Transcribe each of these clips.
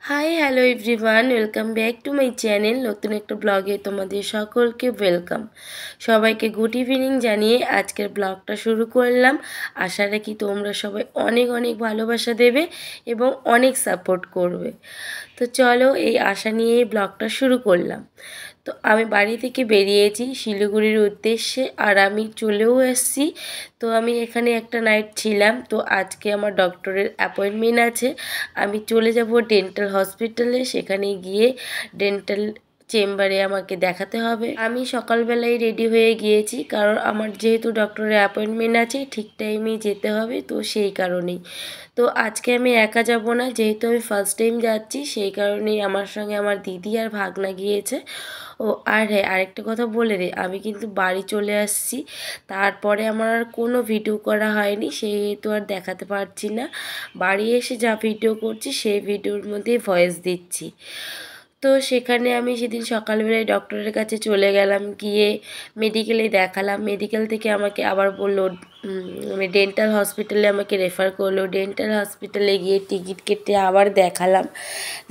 Hi hello everyone, welcome back to my channel. নতুন একটা ব্লগে তোমাদের সকলকে ওয়েলকাম। সবাইকে গুড ইভিনিং জানিয়ে আজকের ব্লগটা শুরু করলাম। আশা রাখি তোমরা সবাই অনেক অনেক ভালোবাসা দেবে এবং অনেক সাপোর্ট করবে। তো চলো, এই আশা নিয়ে এই ব্লগটা শুরু করলাম। তো আমি বাড়ি থেকে বেরিয়েছি শিলিগুড়ির উদ্দেশ্যে, আর আমি চলেও এসেছি। তো আমি এখানে একটা নাইট ছিলাম। তো আজকে আমার ডক্টরের অ্যাপয়েন্টমেন্ট আছে। আমি চলে যাব ডেন্টাল হসপিটালে, সেখানে গিয়ে ডেন্টাল চেম্বারে আমাকে দেখাতে হবে। আমি সকালবেলায় রেডি হয়ে গিয়েছি, কারণ আমার যেহেতু ডক্টরের অ্যাপয়েন্টমেন্ট আছে, ঠিক টাইমেই যেতে হবে, তো সেই কারণেই। তো আজকে আমি একা যাব না, যেহেতু আমি ফার্স্ট টাইম যাচ্ছি, সেই কারণেই আমার সঙ্গে আমার দিদি আর ভাগনা গিয়েছে। ও আর হ্যাঁ, আরেকটা কথা বলে দে, আমি কিন্তু বাড়ি চলে আসছি। তারপরে আমার আর কোনো ভিডিও করা হয়নি, সেহেতু আর দেখাতে পারছি না। বাড়ি এসে যা ভিডিও করছি সেই ভিডিওর মধ্যেই ভয়েস দিচ্ছি। তো সেখানে আমি সেদিন সকালবেলায় ডক্টরের কাছে চলে গেলাম, গিয়ে মেডিকেলে দেখালাম। মেডিকেল থেকে আমাকে আবার বললো ডেন্টাল হসপিটালে আমাকে রেফার করলো। ডেন্টাল হসপিটালে গিয়ে টিকিট কেটে আবার দেখালাম।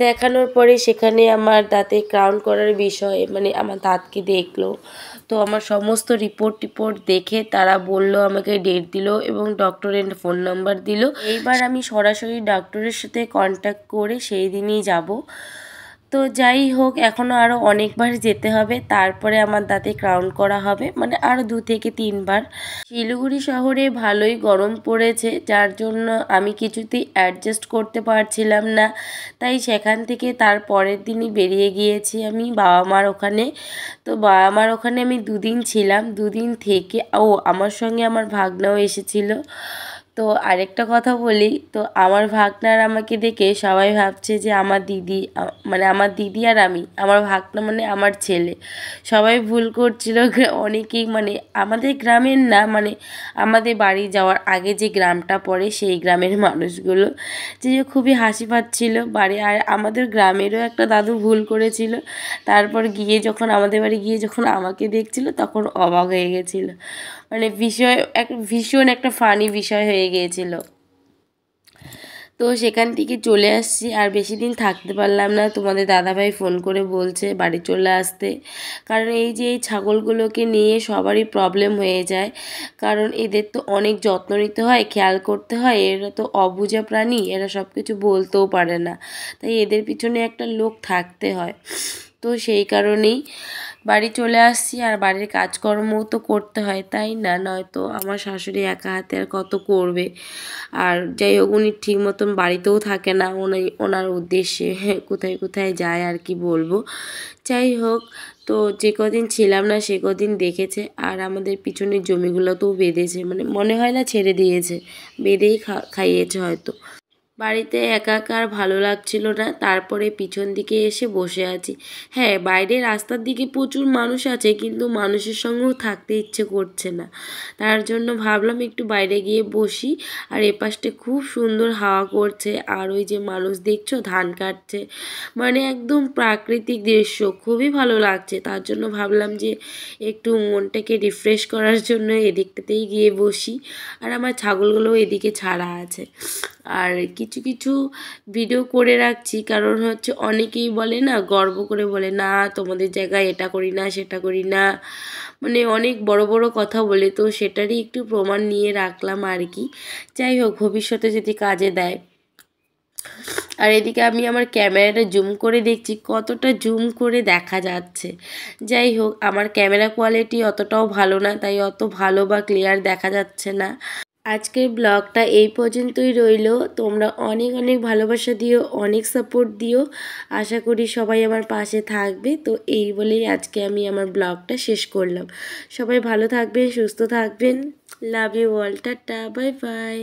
দেখানোর পরে সেখানে আমার দাঁতে ক্রাউন করার বিষয়ে আমার দাঁতকে দেখলো। তো আমার সমস্ত রিপোর্ট দেখে তারা বলল, আমাকে ডেট দিল এবং ডক্টরের ফোন নাম্বার দিল। এইবার আমি সরাসরি ডক্টরের সাথে কন্ট্যাক্ট করে সেই দিনই যাব। তো যাই হোক, এখনও আরও অনেকবার যেতে হবে, তারপরে আমার দাঁতে ক্রাউন করা হবে, আরও 2 থেকে 3 বার। শিলিগুড়ি শহরে ভালোই গরম পড়েছে, যার জন্য আমি কিছুতেই অ্যাডজাস্ট করতে পারছিলাম না। তাই সেখান থেকে তার পরের দিনই বেরিয়ে গিয়েছি আমি বাবা মার ওখানে। তো বাবা মার ওখানে আমি 2 দিন ছিলাম। 2 দিন থেকে আমার সঙ্গে আমার ভাগনাও এসেছিল। তো আরেকটা কথা বলি, তো আমার ভাগনার আমাকে দেখে সবাই ভাবছে যে আমার দিদি, আমার দিদি আর আমি, আমার ভাগনা আমার ছেলে। সবাই ভুল করছিল। অনেকেই আমাদের গ্রামের না, আমাদের বাড়ি যাওয়ার আগে যে গ্রামটা পড়ে সেই গ্রামের মানুষগুলো, যে খুবই হাসি পাচ্ছিল বাড়ি। আর আমাদের গ্রামেরও একটা দাদু ভুল করেছিল, তারপর গিয়ে যখন আমাদের বাড়ি গিয়ে যখন আমাকে দেখছিল, তখন অবাক হয়ে গেছিলো। ভীষণ একটা ফানি বিষয় হয়ে গিয়েছিল। তো সেখান থেকে চলে আসছি, আর বেশি দিন থাকতে পারলাম না। তোমাদের দাদাভাই ফোন করে বলছে বাড়ি চলে আসতে, কারণ এই যে এই ছাগলগুলোকে নিয়ে সবারই প্রবলেম হয়ে যায়। কারণ এদের তো অনেক যত্ন নিতে হয়, খেয়াল করতে হয়। এরা তো অবুঝা প্রাণী, এরা সব কিছু বলতেও পারে না, তাই এদের পিছনে একটা লোক থাকতে হয়। তো সেই কারণেই বাড়ি চলে আসছি, আর বাড়ির কাজকর্মও তো করতে হয়, তাই না? নয়তো আমার শাশুড়ি একা হাতে আর কত করবে। আর যাই হোক, উনি ঠিক মতন বাড়িতেও থাকে না, ওনার উদ্দেশ্যে কোথায় কোথায় যায় আর কি বলবো। যাই হোক, তো যে কদিন ছিলাম না সে কদিন দেখেছে, আর আমাদের পিছনের জমিগুলোতেও বেঁধেছে, মনে হয় না ছেড়ে দিয়েছে, বেঁধেই খাইয়েছে হয়তো। বাড়িতে একা একা আর ভালো লাগছিল না, তারপরে পিছন দিকে এসে বসে আছি। হ্যাঁ, বাইরে রাস্তার দিকে প্রচুর মানুষ আছে, কিন্তু মানুষের সঙ্গেও থাকতে ইচ্ছে করছে না। তার জন্য ভাবলাম একটু বাইরে গিয়ে বসি। আর এপাশটা খুব সুন্দর হাওয়া করছে, আর ওই যে মানুষ দেখছো ধান কাটছে, একদম প্রাকৃতিক দৃশ্য, খুবই ভালো লাগছে। তার জন্য ভাবলাম যে একটু মনটাকে রিফ্রেশ করার জন্য এদিকটাতেই গিয়ে বসি। আর আমার ছাগলগুলোও এদিকে ছাড়া আছে। আর কিছু কিছু ভিডিও করে রাখছি, কারণ হচ্ছে অনেকেই বলে না, গর্ব করে বলে না তোমাদের জায়গায় এটা করি না সেটা করি না, অনেক বড় বড় কথা বলে। তো সেটারই একটু প্রমাণ নিয়ে রাখলাম আর কি। যাই হোক, ভবিষ্যতে যদি কাজে দেয়। আর এদিকে আমি আমার ক্যামেরাটা জুম করে দেখছি কতটা জুম করে দেখা যাচ্ছে। যাই হোক, আমার ক্যামেরা কোয়ালিটি অতটাও ভালো না, তাই অত ভালো বা ক্লিয়ার দেখা যাচ্ছে না। আজকের ব্লগটা এই পর্যন্তই রইল। তোমরা অনেক অনেক ভালোবাসা দিও, অনেক সাপোর্ট দিও। আশা করি সবাই আমার পাশে থাকবে। তো এই বলেই আজকে আমি আমার ব্লগটা শেষ করলাম। সবাই ভালো থাকবেন, সুস্থ থাকবেন। Love you all, tata, bye by.